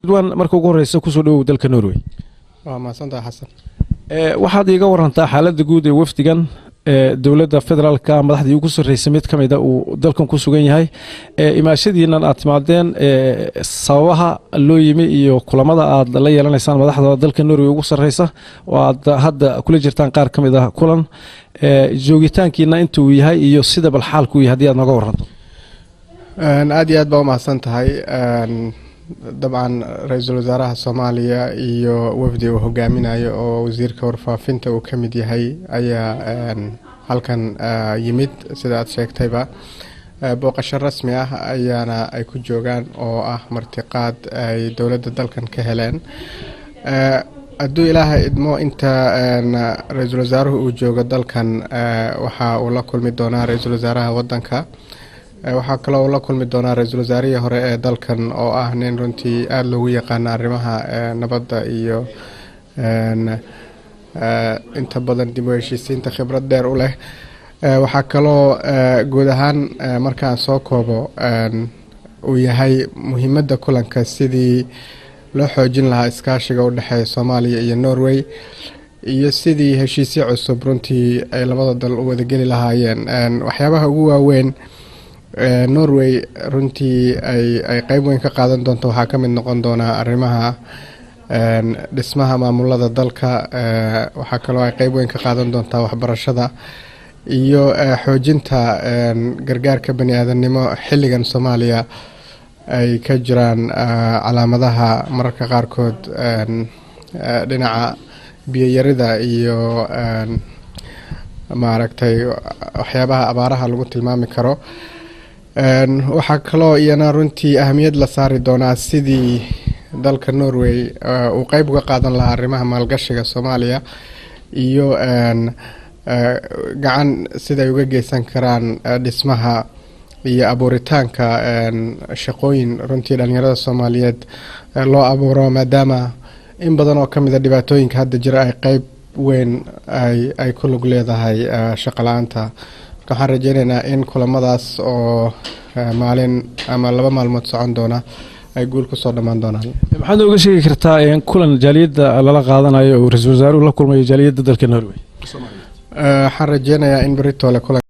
دوان marka ugu horeysa ku soo dhaw dalka Norway waa maasanta Xasan waxaad iiga warantaa xaaladda guud ee wafdigan dawladda federaalka madaxdii ugu sareysay mid kamid ah uu dalkan ku sugan yahay imaashadiinan aad timaadeen sababaha loo yimi iyo kulamada aad la yeelanaysaan madaxda dalka Norway ugu sareysa oo aad hadda kula jirtaan qaar kamid ah kulan joogitaankiina intuu yahay iyo sida bal xaalku yahay hadii aad naga waranto aad iyo aad baa mahadsan tahay dabcan ra'iisul wasaaraha Soomaaliya iyo wafdi uu hogaaminayo oo wasiirka warfaafinta uu kamid yahay ayaa halkan yimid sida aad sheegtayba booqasho rasmi ah ayaana ay ku joogaan oo ah martiqaad ay dawladda dalkan ka heleen aduu ilaahay idmo inta ra'iisul wasaaruhu uu joogo dalkan waxa uu la kulmi doonaa ra'iisul wasaaraha wadanka waxaa kale oo la kulmi doonaa ra'iisul wasaarihii hore ee dalkan oo ah nin runtii aad loogu yaqaan arrimaha nabadda iyo inta badan dib u heshiisiinta khibrad dheer u leh waxaa kaloo guud ahaan markaan soo koobo uu yahay muhiimadda kulanka sidii loo xoojin lahaa iskaashiga u dhexeeya Soomaaliya iyo Norway iyo sidii heshiisyo cusub runtii ay labada dal u wada geli lahaayeen waxyaabaha ugu waaweyn Norway runtii ay qayb weyn ka qaadan doonto waxa ka mid noqon doona arrimaha dhismaha maamulada dalka waxa kale oo ay qayb weyn ka qaadan doontaa waxbarashada iyo xoojinta gargaarka bani'aadanimo xilligan Soomaaliya ay ka jiraan calaamadaha mararka qaar kood dhinaca biyo yarida iyo maaragtay waxyaabaha abaaraha lagu tilmaami karo waxaa kaloo iyana runtii ahmiyad la saari doonaa sidii dalka Norway uu qayb uga qaadan lahaa arrimaha maalgashiga Soomaaliya iyo gacan siday uga geysan karaan dhismaha iyo abuuritaanka shaqooyin runtii dhalinyarada Soomaaliyeed loo abuuro maadaama in badan oo kamid ah dhibaatooyinka hadda jira ay qayb weyn ay ku lug leedahay shaqo la'aanta waxaan rajaynaynaa in kulamadaas oo maalin ama laba maalmood socon doona ay guul ku soo dhamaan doonaan maxaad uga sheegi kartaa in kulan jaaliyadda lala qaadanayo oo ra'iisul wasaaruhu la kulmayo jaaliyadda dalka Norway waxaan rajaynayaa in berito la kulan